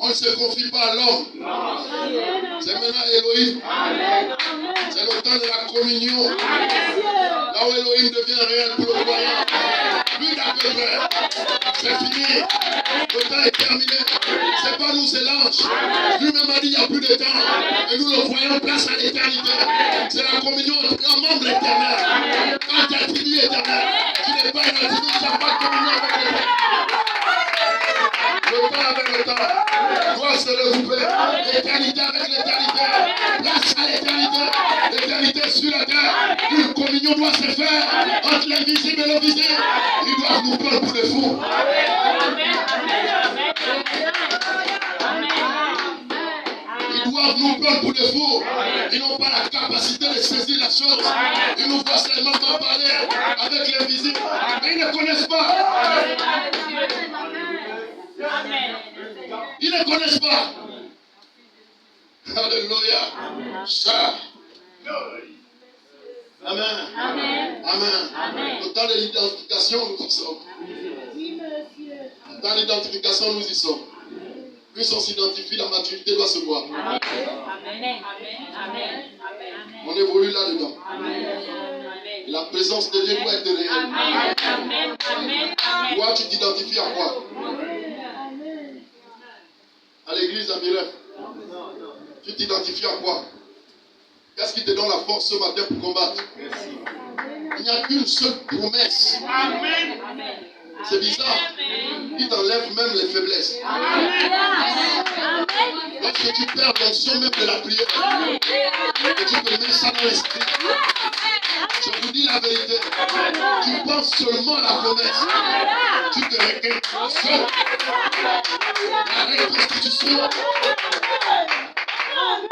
On ne se confie pas à l'homme. C'est maintenant Elohim. C'est le temps de la communion. Là où Elohim devient réel pour le croyant. Plus d'à peu près. C'est fini. Le temps est terminé. C'est pas nous, c'est l'ange. Lui-même a dit il n'y a plus de temps. Et nous le croyons place à l'éternité. C'est la communion entre un membre éternel. Quand tu es attribut éternel, tu n'es pas un attribut, tu n'as pas de communion avec l'éternel. Le temps avec le temps doit se regrouper. L'éternité avec l'éternité. Place à l'éternité. L'éternité sur la terre. Une communion doit se faire entre l'invisible et le visible. Ils doivent nous prendre pour des fous. Ils doivent nous prendre pour des fous. Ils n'ont pas la capacité de saisir la chose. Ils nous voient seulement parler avec l'invisible. Mais ils ne connaissent pas. Ils ne connaissent pas. Alléluia. Ça. Amen. Amen. Amen. Au temps de l'identification, nous y sommes. Dans l'identification, nous y sommes. Plus on s'identifie, la maturité doit se voir. Amen. Amen. On évolue là-dedans. La présence de Dieu doit être réelle. Amen. Toi, tu t'identifies à quoi? À l'église, à Miref. Tu t'identifies à quoi? Qu'est-ce qui te donne la force ce matin pour combattre? Il n'y a qu'une seule promesse. C'est bizarre. Il t'enlève même les faiblesses. Lorsque tu perds l'onction même de la prière, et tu te mets ça dans l'esprit, je vous dis la vérité, tu penses seulement à la promesse. Tu te recueilles seul. La reconstitution.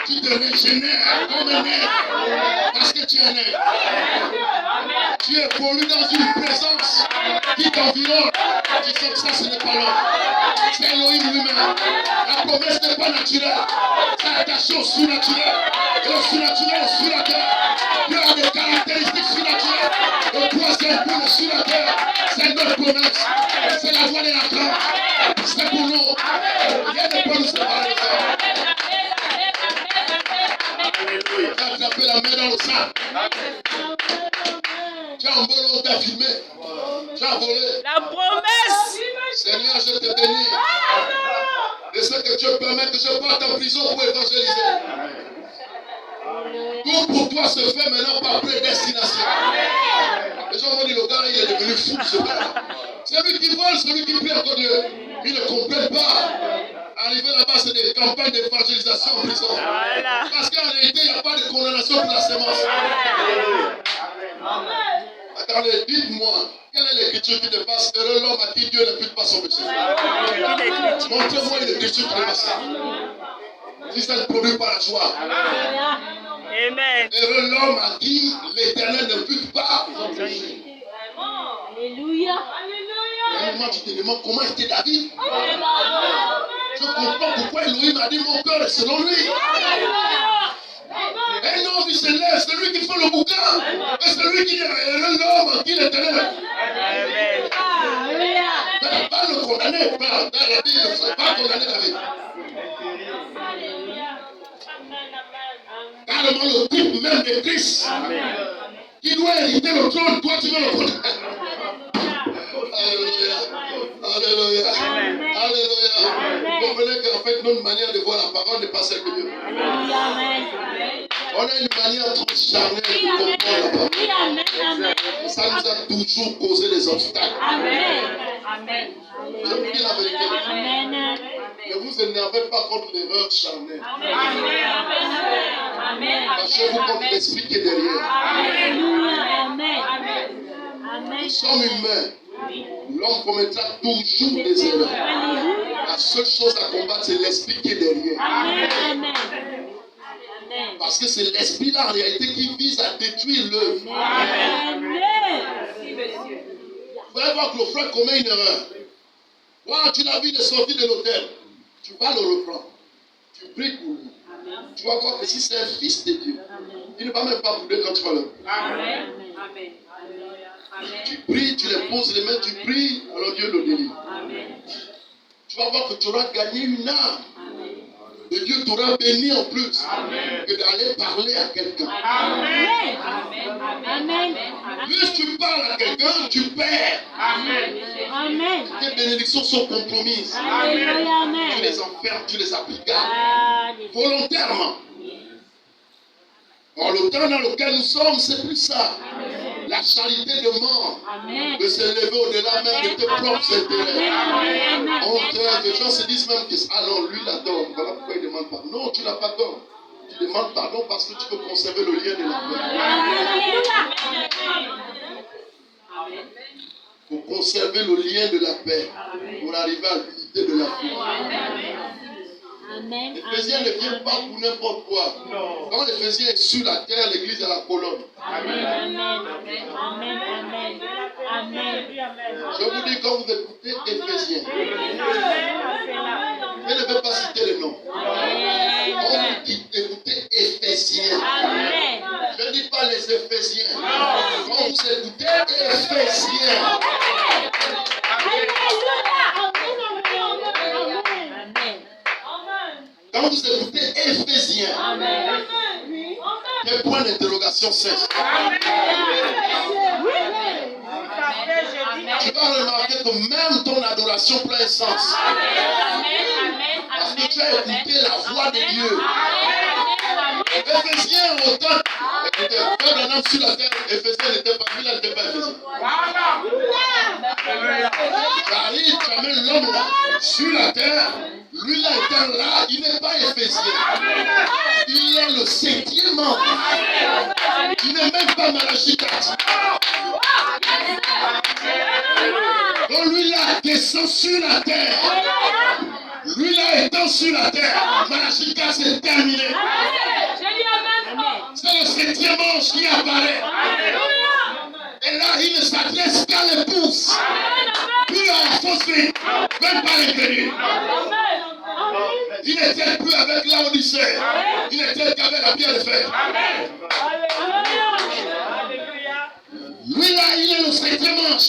Tu te régénères comme un être parce que tu es un être. Tu évolues dans une présence qui t'environne. Tu sais que ça, ce n'est pas l'homme. C'est Elohim lui-même. La promesse n'est pas naturelle. C'est attaché au surnaturel. Et le surnaturel est sur la terre. Dieu a des caractéristiques surnaturelles. Le troisième point sur la terre, c'est notre promesse. C'est la voie de la grâce. C'est pour nous. Rien ne peut nous séparer de ça. Tu as attrapé la main dans le sac. Tu as envolé, on t'a filmé. Tu as volé. La promesse. Seigneur, je te bénis. De ce que Dieu permet que je parte en prison pour évangéliser. Tout pour toi se fait maintenant par prédestination. Les gens m'ont dit, le gars, il est devenu fou, ce gars. Celui qui vole, celui qui prie encore Dieu. Ils ne comprennent pas. Arriver là-bas, c'est des campagnes d'évangélisation en prison. Parce qu'en réalité, il n'y a pas de condamnation pour la sémence. Attendez, dites-moi, quelle est l'écriture qui dépasse heureux l'homme à qui Dieu n'impute pas son péché? Montrez-moi une écriture qui dépasse ça. Si ça ne produit pas la joie. Amen. Heureux l'homme à qui l'Éternel n'impute pas son péché. Alléluia. À un moment, tu te demandes comment était David. Je comprends pourquoi Elohim a dit mon cœur est selon lui. Un homme, il se lève, c'est lui qui fait le bouquin. Et c'est lui qui est l'homme qui l'Éternel. Mais pas le condamner, pas condamner David. Carrément le type même de Christ qui doit hériter le trône, toi tu veux le condamner. Alléluia. Alléluia. Alléluia. Vous comprenez qu'en fait, notre manière de voir la parole n'est pas celle de Dieu. On a une manière trop charnelle de comprendre la parole. Ça nous a toujours causé des obstacles. Je vous dis la vérité. Ne vous énervez pas contre l'erreur charnelle. Fâchez-vous contre l'esprit qui est derrière. Nous sommes humains. L'homme commettra toujours des erreurs. La seule chose à combattre, c'est l'esprit qui est derrière. Parce que c'est l'esprit-là, en réalité, qui vise à détruire l'œuvre. Vous allez voir que le frère commet une erreur. Quand tu l'as vu de sortir de l'hôtel, tu vas le reprendre. Tu pries pour lui. Tu vas voir que si c'est un fils de Dieu, il ne va même pas bouder quand tu vas le. Tu pries, tu les poses les mains, tu pries, alors Dieu le délivre. Tu vas voir que tu auras gagné une âme. Et Dieu t'aura béni en plus que d'aller parler à quelqu'un. Plus tu parles à quelqu'un, tu perds. Tes bénédictions sont compromises. Tu les enfermes, tu les appliques volontairement. Or, le temps dans lequel nous sommes, c'est plus ça. La charité demande de s'élever au-delà même de tes propres intérêts. Les gens se disent même que alors lui l'adore. Voilà pourquoi il demande pardon. Non, tu n'as pas tort. Tu demandes pardon parce que tu peux conserver le lien de la paix. Pour conserver le lien de la paix, pour arriver à l'unité de la foi. L'Éphésiens ne vient pas pour n'importe quoi. Quand l'Éphésiens est sur la terre, l'église est à la colonne. Je vous dis, quand vous écoutez Éphésiens, je ne veux pas citer le nom. Quand vous écoutez Éphésiens, je ne dis pas les Éphésiens. Quand vous écoutez Éphésiens, quand vous écoutez Éphésiens, quel point d'interrogation cesse. Tu vas remarquer que même ton adoration prend un sens. Parce que tu as écouté la voix de Dieu. Éphésiens, autant. Écoutez, quand un homme sur la terre, Éphésiens n'était pas, lui, il n'était pas Éphésiens. J'arrive, tu amènes l'homme là, sur la terre. Lui là étant là, il n'est pas Éphésien. Il est le 7e membre. Il n'est même pas Malachie 4. Donc lui là descend sur la terre. Lui là étant sur la terre, Malachie 4 c'est terminé. C'est le 7e ange qui apparaît. Et là il ne s'adresse qu'à l'épouse. Plus à la fausseté, même pas l'inconnu. Il n'était plus avec l'Odyssée. Il n'était qu'avec la pierre de fer. Lui là, il est le 7e ange.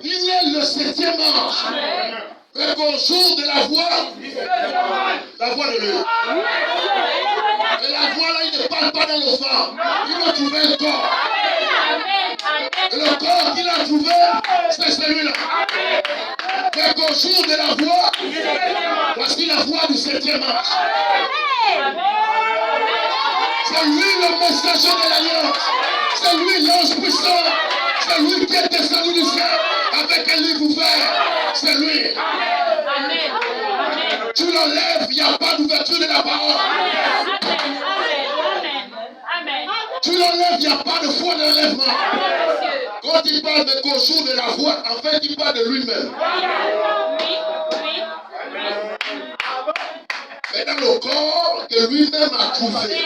Il est le 7e ange. Et qu'au jour de la voix de Dieu. Et la voix là, il ne parle pas dans le vent. Il va trouver un corps. Et le corps qu'il a trouvé, c'est celui-là. Mais qu'au jour de la voix, voici la voix du 7e ange. C'est lui le messager de l'alliance. C'est lui l'ange puissant. C'est lui qui est descendu du ciel avec un livre ouvert. C'est lui. Tu l'enlèves, il n'y a pas d'ouverture de la parole. Tu l'enlèves, il n'y a pas de foi d'enlèvement. Quand il parle de qu'au jour de la voix, en fait, il parle de lui-même. Mais dans le corps que lui-même a trouvé.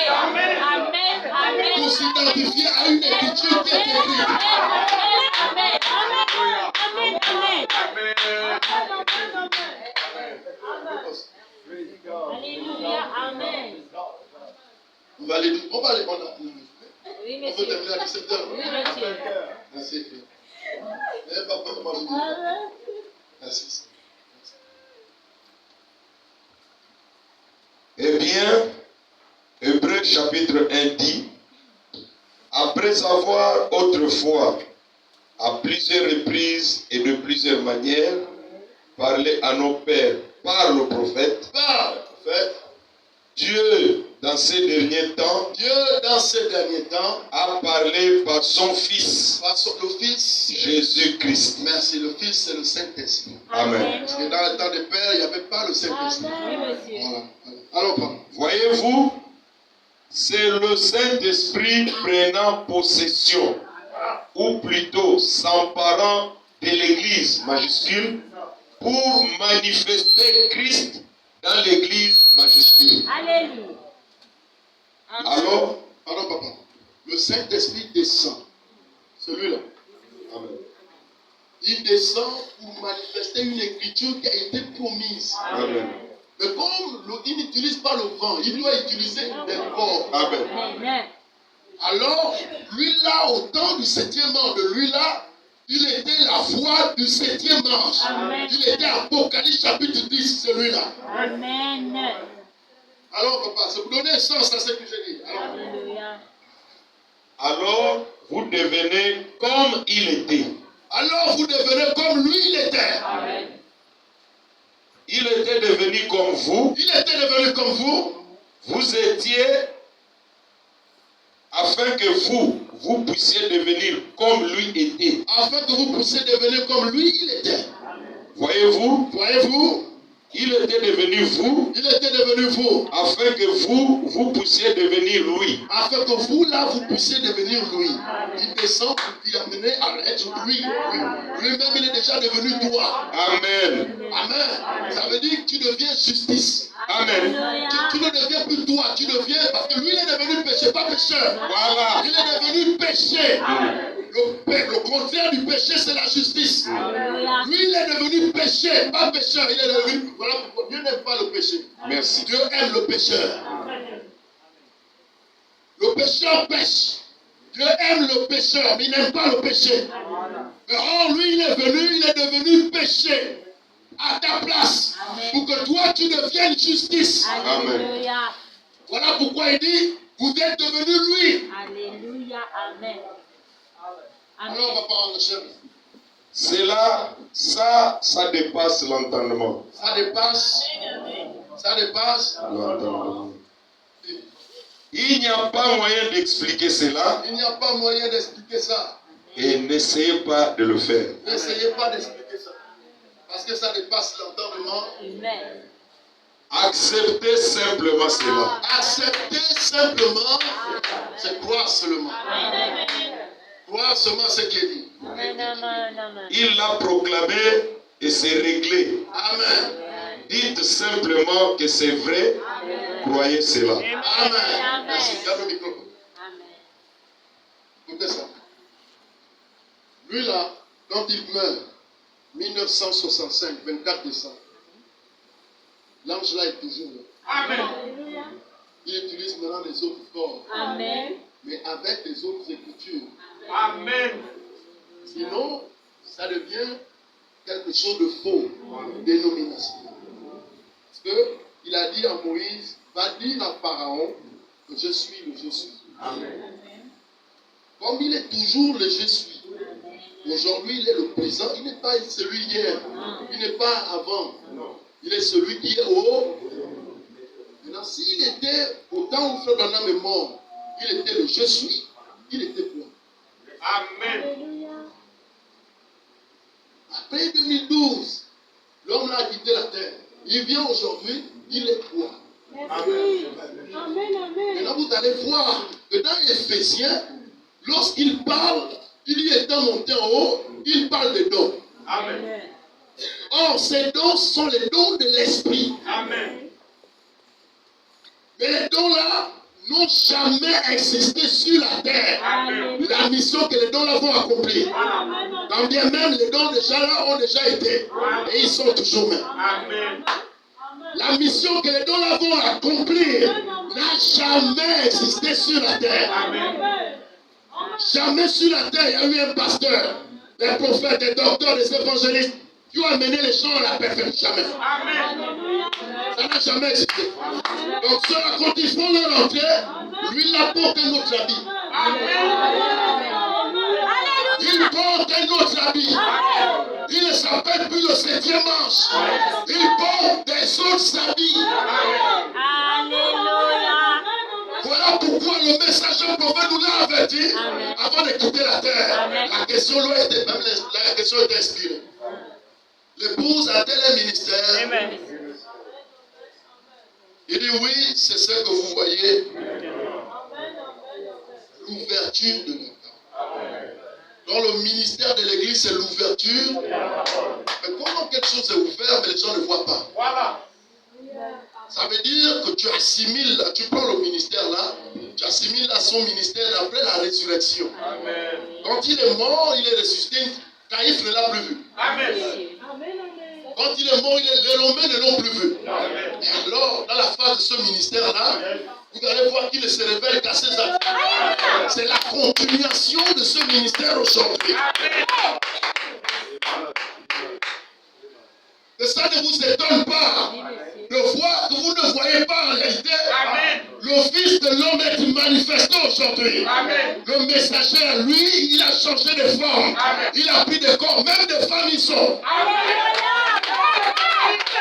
Pour s'identifier à une écriture qui est écrite. Alléluia, amen. On va aller. On peut terminer à 17h. Oui, monsieur. Merci. Mais papa, comment vous dites? Merci. Eh bien, Hébreux chapitre 1 dit, après avoir autrefois, à plusieurs reprises et de plusieurs manières, parlé à nos pères par le prophète, Dieu, dans ces derniers temps, a parlé par son Fils, le Fils, Jésus-Christ. Merci, le Fils, c'est le Saint-Esprit. Amen. Parce que dans le temps des pères, il n'y avait pas le Saint-Esprit. Voilà. Alors, papa. Voyez-vous, c'est le Saint-Esprit prenant possession, ou plutôt s'emparant de l'Église majuscule, pour manifester Christ dans l'Église majuscule. Alléluia. Alors, papa, le Saint-Esprit descend. Celui-là. Amen. Il descend pour manifester une écriture qui a été promise. Amen. Mais comme il n'utilise pas le vent, il doit utiliser des corps. Amen. Amen. Alors, lui là, au temps du 7e ange, de lui là, il était la voix du 7e ange. Amen. Il était Apocalypse chapitre 10, celui-là. Amen. Alors, papa, c'est pour donner sens à ce que j'ai dit. Alléluia. Alors, vous devenez comme il était. Alors, vous devenez comme lui, il était. Amen. Il était devenu comme vous. Il était devenu comme vous. Vous étiez afin que vous puissiez devenir comme lui était. Afin que vous puissiez devenir comme lui, il était. Voyez-vous, Voyez-vous, il était devenu vous il était devenu vous. afin que vous puissiez devenir lui. Afin que vous, là, vous puissiez devenir lui. Il descend pour t'y amener à être lui. Lui-même, il est déjà devenu toi. Amen. Amen. Ça veut dire que tu deviens justice. Amen. Tu ne deviens plus toi, tu deviens, parce que lui, il est devenu péché, pas pécheur. Voilà. Il est devenu péché. Le contraire du péché, c'est la justice. Alléluia. Lui, il est devenu péché, pas pécheur. Il est devenu. Voilà pourquoi Dieu n'aime pas le péché. Merci. Dieu aime le pécheur. Le pécheur pêche. Dieu aime le pécheur, mais il n'aime pas le péché. Mais or, lui, il est devenu péché à ta place. Pour que toi, tu deviennes justice. Alléluia. Voilà pourquoi il dit, vous êtes devenu lui. Alléluia. Amen. Alors, on va pas enchaîner. Cela, ça dépasse l'entendement. Ça dépasse. L'entendement. Il n'y a pas moyen d'expliquer cela Il n'y a pas moyen d'expliquer ça. et n'essayez pas de le faire. N'essayez pas d'expliquer ça. Parce que ça dépasse l'entendement. Amen. Acceptez simplement cela. Accepter simplement, c'est croire seulement. Amen. Croire seulement ce qu'il dit. Amen. Amen. Amen. Il l'a proclamé et c'est réglé. Amen. Dites simplement que c'est vrai. Croyez cela. Amen. Merci. Garde le micro. Amen. Écoutez ça. Lui là, quand il meurt, 1965, 24 décembre, l'ange là est toujours là. Alléluia. Il utilise maintenant les autres formes, Amen. mais avec les autres écritures. Amen. Sinon, ça devient quelque chose de faux, dénomination. Parce qu'il a dit à Moïse, va dire à Pharaon que je suis le je suis. Amen. Comme il est toujours le je suis, aujourd'hui il est le présent, il n'est pas celui d'hier, il n'est pas avant, il est celui qui est au. Maintenant, s'il était au temps où Frère Branham est mort, il était le je suis, il était quoi? Amen. Après 2012, l'homme a quitté la terre. Il vient aujourd'hui, il est quoi? Merci. Amen. Amen. Maintenant, vous allez voir que dans Éphésiens, lorsqu'il parle, il y étant monté en haut, il parle des dons. Amen. Or, ces dons sont les dons de l'esprit. Amen. Mais les dons-là n'ont jamais existé sur la terre. Alléluia. La mission que les dons-là vont accomplir. Quand bien même les dons déjà là ont déjà été. Et ils sont toujours même. Amen. La mission que les dons-là vont accomplir n'a jamais existé sur la terre. Jamais sur la terre, il y a eu un pasteur, des prophètes, des docteurs, des évangélistes qui ont amené les gens à la perfection. Jamais. Ça n'a jamais existé. Donc ceux-là, quand ils font leur entrée, lui, il apporte un autre habit. Il porte un autre habit. Il ne s'appelle plus le 7e ange. Il porte des autres habits. Alléluia. Voilà pourquoi le messager prophète nous l'a averti avant de quitter la terre. La question là était, même la question était inspirée. L'épouse a-t-elle un ministère? Il dit oui, c'est ce que vous voyez. L'ouverture de notre temps. Donc le ministère de l'église, c'est l'ouverture. Mais comment quelque chose est ouvert, mais les gens ne voient pas? Voilà. Ça veut dire que tu assimiles, tu prends le ministère là, tu assimiles à son ministère après la résurrection. Amen. Quand il est mort, il est ressuscité. Caïphe ne l'a plus vu. Amen. Quand il est mort, les Romains ne l'ont plus vu. Amen. Et alors, dans la phase de ce ministère-là, Vous allez voir qu'il ne se révèle qu'à ses actes. C'est la continuation de ce ministère aujourd'hui. Que ça ne vous étonne pas de voir que vous ne voyez pas en réalité le Fils de l'homme est manifesté aujourd'hui. Le messager, lui, il a changé de forme. Il a pris des corps, même des femmes y sont.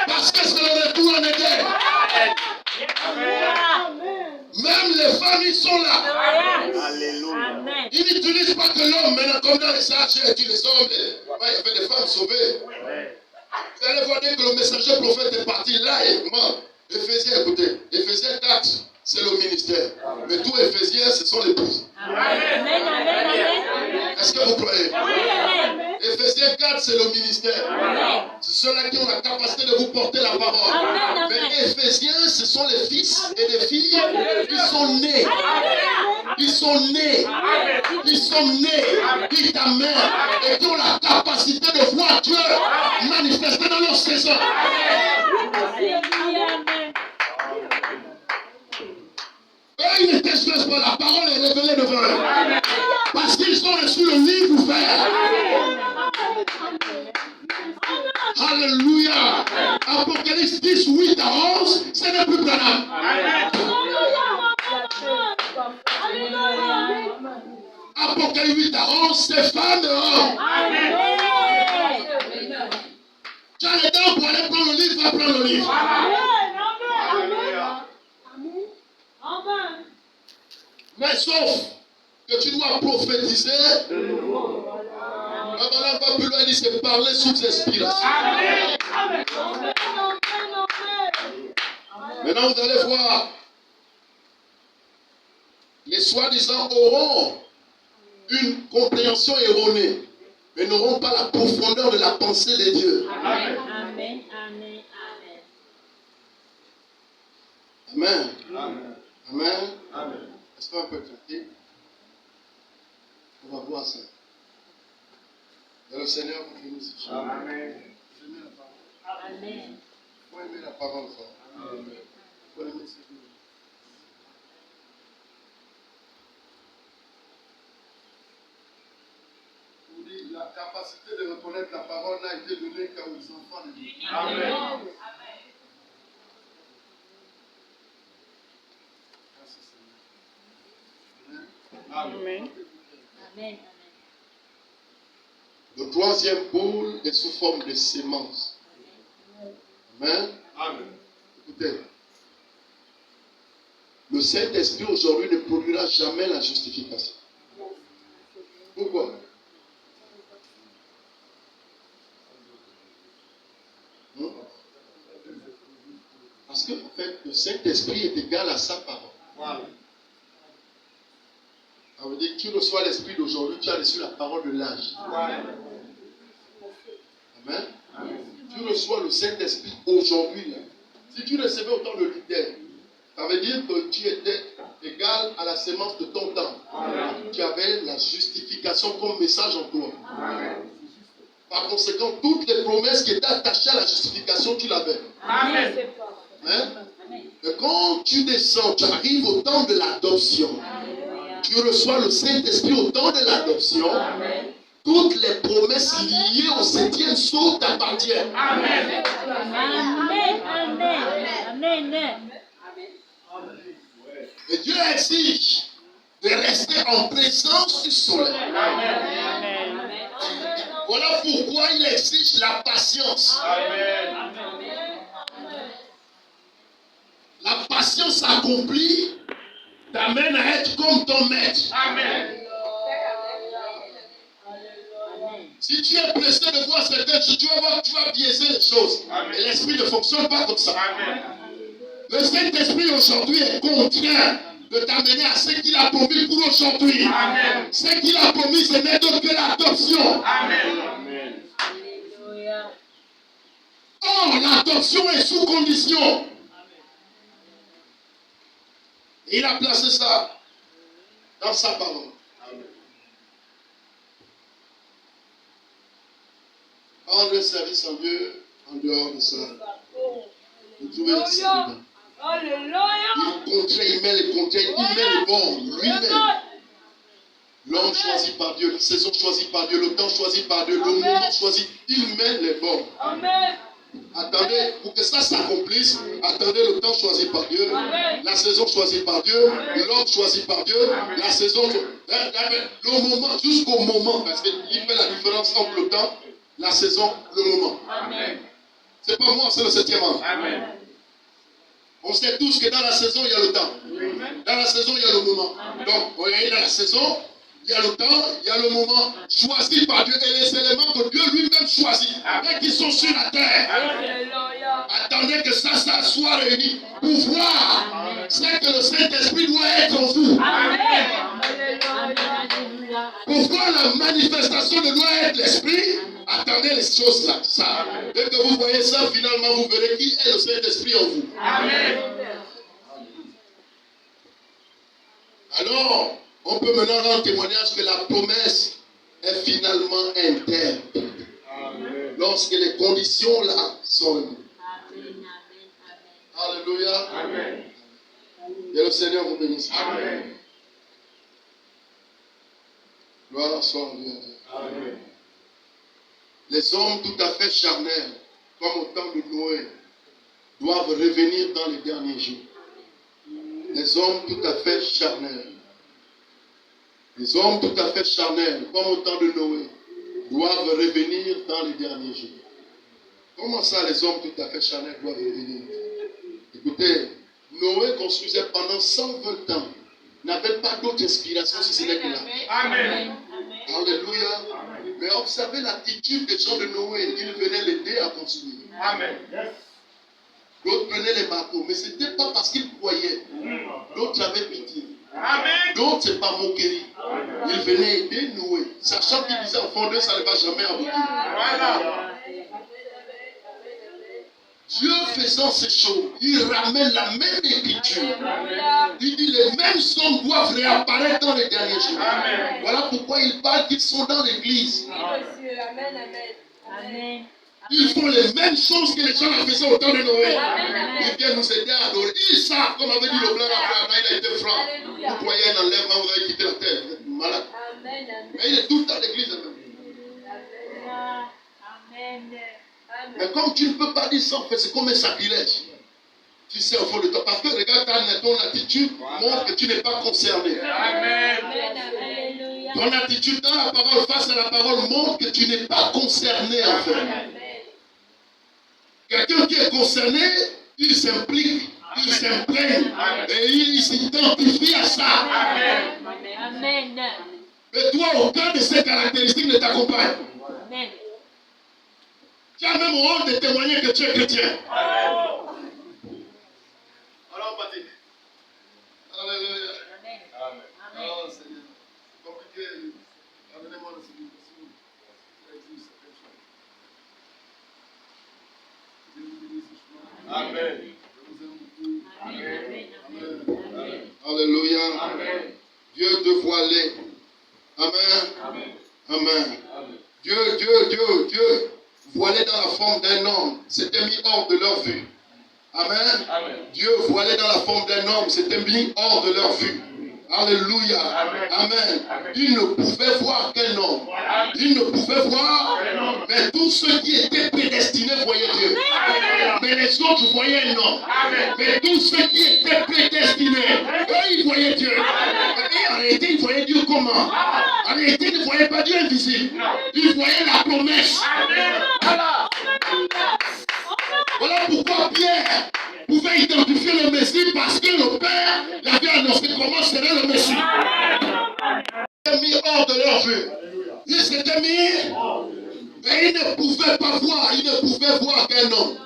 Parce que c'est le retour en Éden. Même les femmes y sont là. Ils n'utilisent pas que l'homme, maintenant comme dans les sages, ils les hommes. Il y avait des femmes sauvées. Vous allez voir dès que le messager prophète est parti là, Éphésiens, écoutez, Éphésiens 4, c'est le ministère. Mais tous Éphésiens, ce sont les pouces. Est-ce que vous croyez? Éphésiens 4, c'est le ministère. C'est ceux-là qui ont la capacité de vous porter la parole. Mais Éphésiens, ce sont les fils et les filles qui sont nés. Qui sont nés. Qui sont nés. Qui t'amènent. Et qui ont la capacité de voir Dieu manifester dans leur saison. Eux, ils ne t'expressent pas. La parole est révélée devant eux. Parce qu'ils ont reçu le livre ouvert. Alléluia. Apocalypse 10, 8 à 11, ce n'est plus Branham. Apocalypse 8 à 11, c'est femmes et hommes. Tu as les dents pour aller prendre le livre, va prendre le livre. Mais sauf que tu dois prophétiser. Maintenant, va plus loin, il dit c'est parler sous inspiration. Maintenant, vous allez voir. Les soi-disant auront une compréhension erronée, mais n'auront pas la profondeur de la pensée de Dieu. Amen. Amen. Amen. Amen. Amen. Amen. Amen. Est-ce qu'on peut traiter? On va voir ça. Et le Seigneur vous bénisse. Amen. J'aime la parole. Amen. Il faut aimer la parole. Amen. Il faut aimer ce que la capacité de reconnaître la parole n'a été donnée qu'aux enfants de Dieu. Amen. Amen. Amen. Le troisième pôle est sous forme de sémence. Amen. Amen. Écoutez, le Saint-Esprit aujourd'hui ne produira jamais la justification. Pourquoi? Parce que, en fait, le Saint-Esprit est égal à sa parole. Voilà. Ça veut dire que tu reçois l'Esprit d'aujourd'hui, tu as reçu la parole de l'âge. Amen. Amen. Tu reçois le Saint-Esprit aujourd'hui. Si tu recevais autant de Luther, ça veut dire que tu étais égal à la sémence de ton temps. Amen. Tu avais la justification comme message en toi. Amen. Par conséquent, toutes les promesses qui étaient attachées à la justification, tu l'avais. Amen. Hein? Et quand tu descends, tu arrives au temps de l'adoption. Tu reçois le Saint-Esprit au temps de l'adoption. Toutes les promesses liées au 7e sceau t'appartiennent. Amen. Amen. Amen. Amen. Et Dieu exige de rester en présence du soleil. Amen. Voilà pourquoi il exige la patience. Amen. La patience accomplie t'amène à être comme ton maître. Amen. Si tu es pressé de voir certaines choses, tu vas voir que tu vas biaiser les choses. Amen. Et l'esprit ne fonctionne pas comme ça. Amen. Le Saint-Esprit aujourd'hui est contraint de t'amener à ce qu'il a promis pour aujourd'hui. Amen. Ce qu'il a promis, ce n'est d'autre que l'adoption. Amen. Amen. Or, l'adoption est sous condition. Il a placé ça dans sa parole. Rendre le service en Dieu en dehors de ça. Vous trouvez ici dedans. Il contraint, il met les contraintes, il met le bon lui-même. L'homme choisi par Dieu, la saison choisie par Dieu, le temps choisi par Dieu, le moment choisi, il met les bons. Attendez, pour que ça s'accomplisse, attendez le temps choisi par Dieu, la saison choisie par Dieu, l'homme choisi par Dieu, la saison, le moment, jusqu'au moment, parce qu'il fait la différence entre le temps, la saison, le moment. C'est pas moi, c'est le 7e an. On sait tous que dans la saison, il y a le temps. Dans la saison, il y a le moment. Donc, vous voyez, dans la saison, il y a le temps, il y a le moment choisi par Dieu et les éléments que Dieu lui-même choisit et qui sont sur la terre. Attendez que ça soit réuni pour voir ce que le Saint-Esprit doit être en vous. Pour voir la manifestation de doit être l'Esprit, attendez les choses là. Ça. Dès que vous voyez ça, finalement, vous verrez qui est le Saint-Esprit en vous. Alors, on peut maintenant rendre témoignage que la promesse est finalement interne. Lorsque les conditions là sont réunies. Alléluia. Et le Seigneur vous bénisse. Gloire soit à Dieu. Les hommes tout à fait charnels, comme au temps de Noé, doivent revenir dans les derniers jours. Les hommes tout à fait charnels. Les hommes tout à fait charnels, comme au temps de Noé, doivent revenir dans les derniers jours. Comment ça, les hommes tout à fait charnels doivent revenir? Écoutez, Noé construisait pendant 120 ans. N'avait pas d'autre inspiration si ce n'est que là. Amen. Alléluia. Mais observez l'attitude des gens de Noé. Ils venaient l'aider à construire. Amen. D'autres prenaient les marteaux. Mais ce n'était pas parce qu'ils croyaient. D'autres avaient pitié. Amen. D'autres, ce n'est pas moquerie. Ils venaient aider Noé. Sachant qu'ils disaient au fond d'eux, ça ne va jamais aboutir. Voilà. Dieu faisant ces choses, il ramène la même écriture. Il dit les mêmes hommes doivent réapparaître dans les derniers jours. Amen. Voilà pourquoi il parle qu'ils sont dans l'église. Amen. Ils font les mêmes choses que les gens faisaient au temps de Noé. Ils viennent nous aider à adorer. Ils savent, comme avait dit le blanc, il a été franc. Vous croyez un enlèvement, vous allez quitter la terre. Vous êtes malade. Mais il est tout le temps à l'église. Amen. Mais comme tu ne peux pas dire ça, en fait, c'est comme un sacrilège. Tu sais au fond de toi. Parce que regarde, ton attitude montre que tu n'es pas concerné. Amen. Ton attitude dans la parole, face à la parole, montre que tu n'es pas concerné en fait. Quelqu'un qui est concerné, il s'implique, il s'imprègne et il s'identifie à ça. Amen. Mais toi, aucun de ces caractéristiques ne t'accompagne. Amen. Tu as même honte de témoigner que tu es chrétien. Alors, Patrick. Alléluia. Amen. Oh, Seigneur. C'est compliqué. Amenez-moi le Seigneur. Amen. Alléluia. Dieu te voilé. Amen. Amen. Dieu, voilé dans la forme d'un homme, s'était mis hors de leur vue. Amen. Dieu voilé dans la forme d'un homme, s'était mis hors de leur vue. Alléluia. Amen. Ils ne pouvaient voir qu'un homme. Ils ne pouvaient voir, mais tous ceux qui étaient prédestinés voyaient Dieu. Mais les autres voyaient un homme. Mais tous ceux qui étaient prédestinés, eux, ils voyaient Dieu. Et en réalité, ils voyaient Dieu comment? En réalité, ils ne voyaient pas Dieu invisible. Ils voyaient la promesse. Voilà pourquoi Pierre pouvait identifier le Messie, parce que le Père l'avait annoncé comment serait le Messie. Ils s'étaient mis hors de leur vue. Ils s'étaient mis, mais ils ne pouvaient pas voir, ils ne pouvaient voir qu'un homme.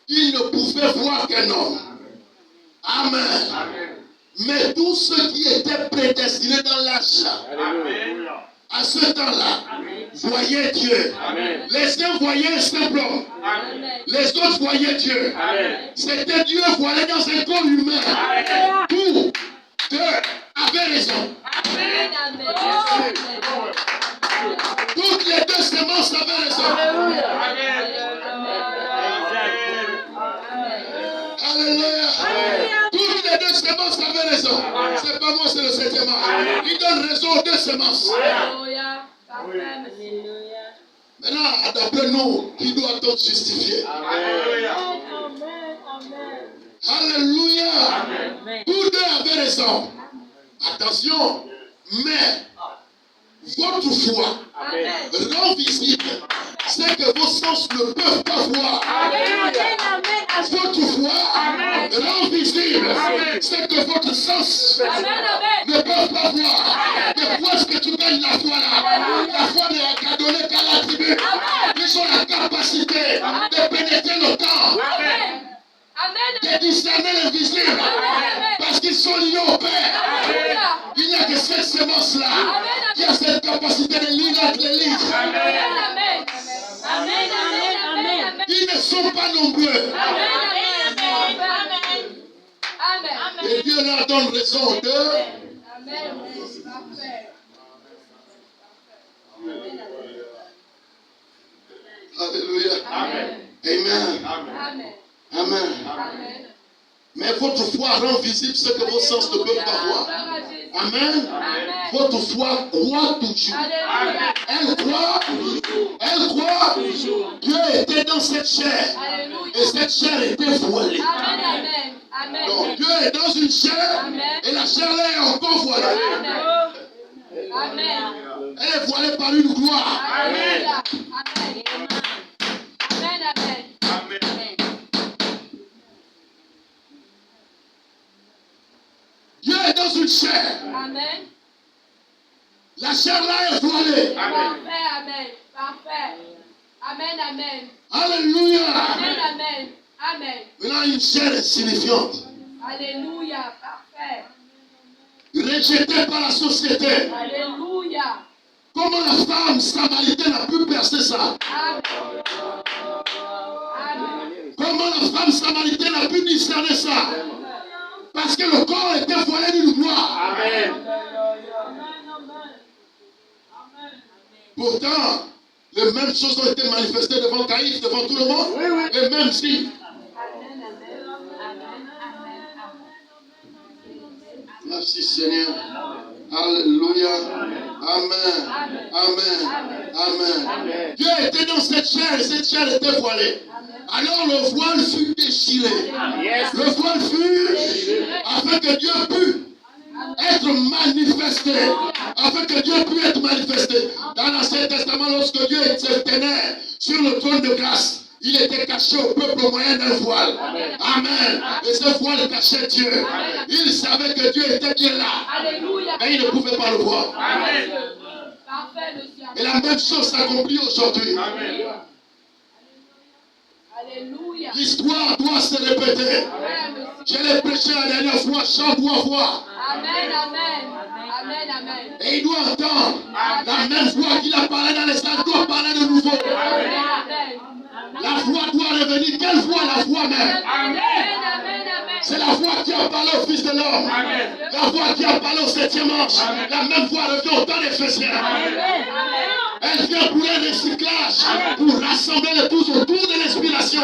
Ils ne pouvaient voir qu'un homme. Amen. Mais tous ceux qui étaient prédestinés dans l'âge, à ce temps-là, voyaient Dieu. Les uns voyaient un simple homme. Les autres voyaient Dieu. C'était Dieu voilé dans un corps humain. Tous deux avaient raison. Toutes les deux semences avaient raison. Alléluia. semences avaient raison. C'est pas moi, c'est le septième art. Il donne raison aux deux semences. Alléluia. Parfait, monsieur. Maintenant, d'après nous, qui doit-on justifier? Alléluia. Amen. Amen. Alléluia. Amen. Tous deux avaient raison. Attention, mais votre foi Amen. rend visible ce que vos sens ne peuvent pas voir. Amen. Amen. Votre foi rend visible ce que votre sens ne peut pas voir. De quoi est-ce que tu gagnes la foi là? La foi n'est qu'à donner qu'à la tribu. Ils ont la capacité de pénétrer le temps, de discerner l'invisible, parce qu'ils sont liés au Père. Il n'y a que cette semence-là qui a cette capacité de lire entre les livres. Amen. Amen. Ils ne sont pas nombreux. Et Dieu leur donne raison d'eux. Alléluia. Amen. Amen. Amen. Amen. Mais votre foi rend visible ce que vos sens ne peuvent pas voir. Amen. Votre foi croit toujours. Elle croit. Elle croit. Dieu était dans cette chair. Et cette chair était voilée. Donc Dieu est dans une chair. Et la chair là est encore voilée. Elle est voilée par une gloire. Amen. Dieu est dans une chair. Amen. La chair là est voilée. Parfait. Amen. Alléluia. Amen. Maintenant une chair insignifiante. Alléluia. Parfait. Rejetée par la société. Alléluia. Comment la femme samaritaine a pu percer ça? Amen. Comment la femme samaritaine a pu discerner ça? Parce que le corps était voilé d'une gloire. Amen. Pourtant, les mêmes choses ont été manifestées devant Caïphe, devant tout le monde. Les mêmes signes. Merci Seigneur. Alléluia. Amen. Dieu était dans cette chair et cette chair était voilée. Alors le voile fut déchiré. Le voile fut afin que Dieu pût être manifesté. Afin que Dieu pût être manifesté. Dans l'Ancien Testament, lorsque Dieu se tenait sur le trône de grâce, il était caché au peuple au moyen d'un voile. Amen. Et ce voile cachait Dieu. Il savait que Dieu était bien là. Mais il ne pouvait pas le voir. Et la même chose s'accomplit aujourd'hui. L'histoire doit se répéter. Je l'ai prêché la dernière fois, Jean doit voir. Et il doit entendre la même voix qu'il a parlé dans les salles, doit parler de nouveau. La voix doit revenir. Quelle voix? La voix même. C'est la voix qui a parlé au Fils de l'homme. La voix qui a parlé au septième ange. La même voix revient au temps d'Éphésiens. Elle vient pour un recyclage, pour rassembler les tous autour de l'inspiration.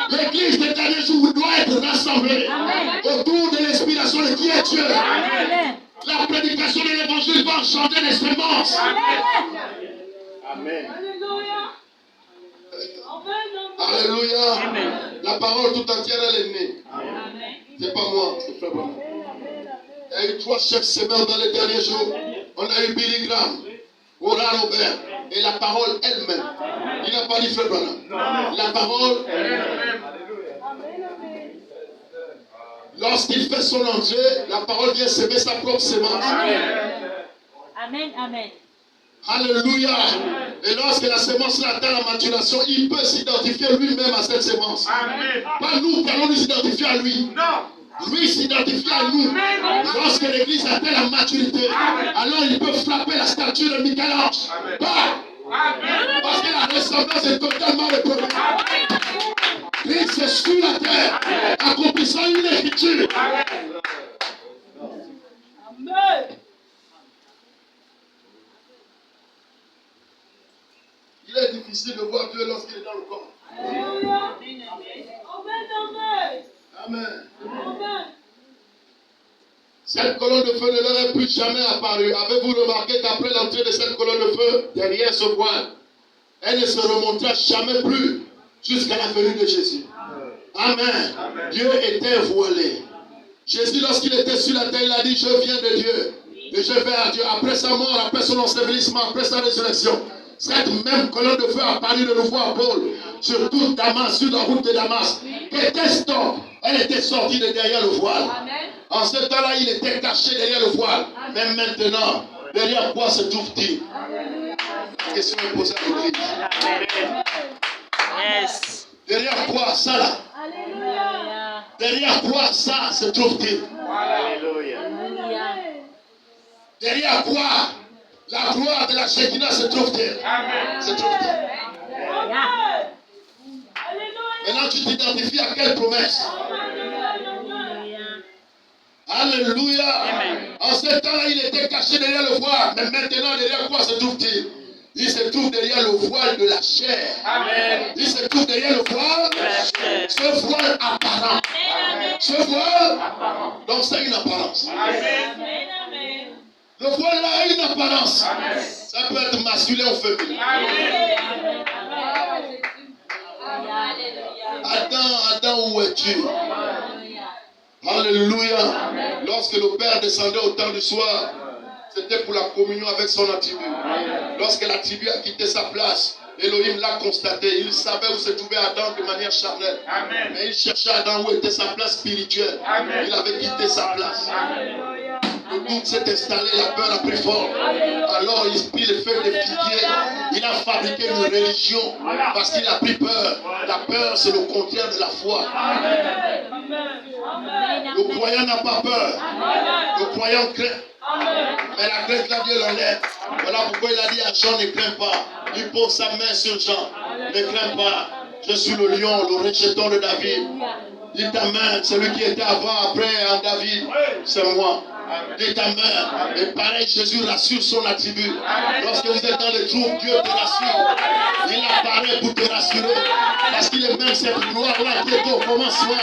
L'église des derniers jours doit être rassemblée autour de l'inspiration de qui est Dieu. La prédication de l'évangile va enchanter les semences. Amen. Alléluia. La parole tout entière, elle est née. C'est pas moi, c'est Frère Branham. Il y a eu 3 chefs semeurs dans les derniers jours. On a eu Billy Graham, Oral Robert et la parole elle-même. Il n'a pas dit Frère Branham. La parole elle-même. Lorsqu'il fait son entrée, la parole vient semer sa propre semence. Amen. Alléluia. Et lorsque la semence atteint la maturation, il peut s'identifier lui-même à cette semence. Amen. Pas nous qui allons nous identifier à lui. Non. Lui s'identifie à nous. Lorsque l'église atteint la maturité, alors il peut frapper la statue de Michel-Ange. Parce que la ressemblance est totalement reproduite. Christ est sur la terre, accomplissant une écriture. Amen. Il est difficile de voir Dieu lorsqu'il est dans le corps. Alléluia. Amen. Amen. Cette colonne de feu ne leur est plus jamais apparue. Avez-vous remarqué qu'après l'entrée de cette colonne de feu, derrière ce voile, elle ne se remontera jamais plus jusqu'à la venue de Jésus. Amen. Amen. Dieu était voilé. Jésus, lorsqu'il était sur la terre, il a dit, je viens de Dieu. Et je vais à Dieu. Après sa mort, après son ensevelissement, après sa résurrection, cette même colonne de feu a apparu de nouveau à Paul sur toute Damas, sur la route de Damas. Qu'était-ce donc? Elle était sortie de derrière le voile. Amen. En ce temps-là, il était caché derrière le voile. Amen. Mais maintenant, derrière quoi se trouve-t-il? La question est posée à l'église. Yes. Derrière quoi ça là? Alléluia. Derrière quoi ça se trouve-t-il? Alléluia. Derrière quoi la gloire de la Shekinah se trouve-t-elle? Se trouve-t-elle? Maintenant tu t'identifies à quelle promesse? Alléluia. En ce temps-là, il était caché derrière le voile. Mais maintenant, derrière quoi se trouve-t-il? Il se trouve derrière le voile de la chair. Amen. Il se trouve derrière le voile. Ce voile apparent. Ce voile. Donc c'est une apparence. Amen. Le voile là a une apparence. Amen. Ça peut être masculin ou féminin. Adam, où es-tu? Alléluia. Amen. Lorsque le Père descendait au temps du soir, c'était pour la communion avec son attribut. Lorsque l'attribut a quitté sa place, Elohim l'a constaté. Il savait où se trouvait Adam de manière charnelle. Amen. Mais il cherchait Adam où était sa place spirituelle. Amen. Il avait quitté sa place. Le doute s'est installé, la peur a pris forme. Alors il prit le feu de figuier. Il a fabriqué une religion parce qu'il a pris peur. La peur, c'est le contraire de la foi. Le croyant n'a pas peur. Le croyant craint. Mais la crainte là, Dieu l'enlève. Voilà pourquoi il a dit à Jean, ne crains pas. Il pose sa main sur Jean. Ne crains pas. Je suis le lion, le rejeton de David. Dis ta main, celui qui était avant, après, en David, c'est moi. Dis ta main. Et pareil, Jésus rassure son attribut. Lorsque vous êtes dans les troubles, Dieu te rassure. Il apparaît pour te rassurer. Parce qu'il est même cette gloire-là qui était au commencement,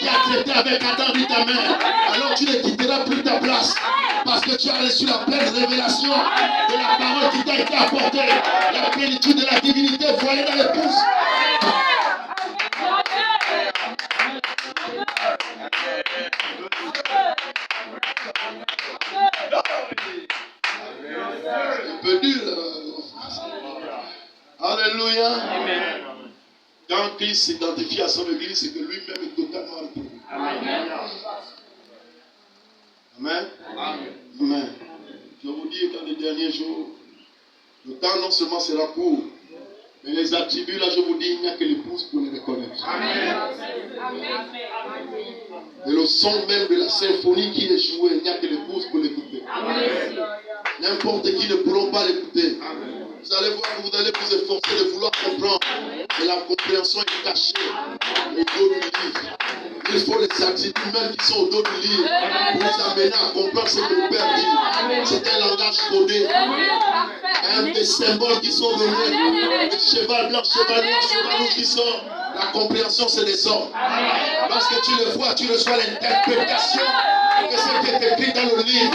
qui a traité avec Adam. Dis ta main. Alors tu ne quitteras plus ta place. Parce que tu as reçu la pleine révélation de la parole qui t'a été apportée. La plénitude de la divinité voilée dans l'épouse. Un peu dur. Alléluia. Amen. Quand Christ s'identifie à son église, c'est que lui-même est totalement répondu. Amen. Amen. Amen. Je vous dis dans les derniers jours, le temps non seulement sera court, mais les attributs là, je vous dis, il n'y a que l'épouse pour les reconnaître. Amen. Et le son même de la symphonie qui est joué, il n'y a que l'épouse pour l'écouter. N'importe qui ne pourront pas l'écouter. Vous allez voir que vous allez vous efforcer de vouloir comprendre. Mais la compréhension est cachée au dos du livre. Il faut les attributs même qui sont au dos du livre pour les amener à comprendre ce que le Père dit. C'est un langage codé. Un des symboles qui sont donnés. Des cheval blanc, cheval noir, cheval rouge qui sont. La compréhension, c'est des hommes. Lorsque tu le vois, tu reçois l'interprétation de ce qui est écrit dans le livre.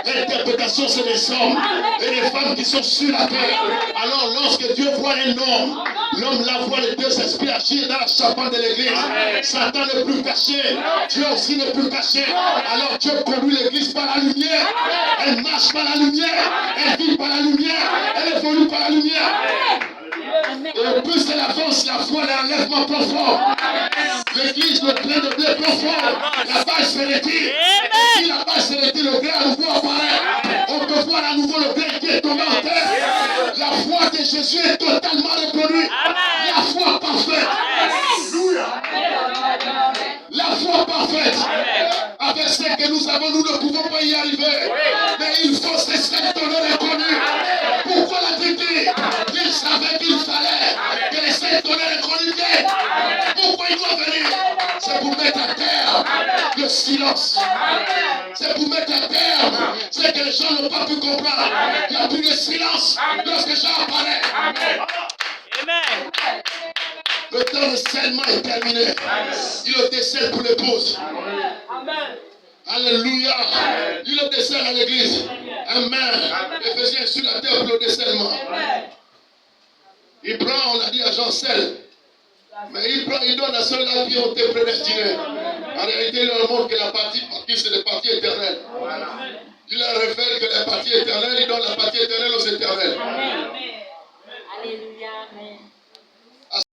L'interprétation, c'est des hommes et des femmes qui sont sur la terre. Alors, lorsque Dieu voit un homme, l'homme la voit les deux esprits agir dans la charpente de l'église. Satan n'est plus caché, Dieu aussi n'est plus caché. Alors, Dieu conduit l'église par la lumière. Elle marche par la lumière, elle vit par la lumière, elle évolue par la lumière. Et plus elle avance, la foi l'enlèvement profond. L'église, le plein de blé profond. La base se retire. Et si la base se retire, le blé à nouveau apparaît. On peut voir à nouveau le blé qui est tombé en terre. La foi de Jésus est totalement reproduite. La foi parfaite. La foi parfaite. Avec ce que nous avons, nous ne pouvons pas y arriver. Mais il faut se donner reconnu. Pourquoi la traiter? Il savait qu'il fallait que les saints tonnerres reconnus viennent. Pourquoi il doit venir? C'est pour mettre à terre le silence. C'est pour mettre à terre ce que les gens n'ont pas pu comprendre. Il n'y a plus de silence lorsque Jean apparaît. Amen. Le temps de scellement est terminé. Il le décèle pour l'épouse. Amen. Alléluia. Il le décèle à l'église. Amen. Éphésiens sur la terre pour le décèlement. Il prend, on a dit à Jean seul. Mais il donne à ceux-là qui ont été prédestinés. En réalité, il leur montre que la partie c'est les parties éternelles. Il leur révèle que la partie éternelle, il donne la partie éternelle aux éternels.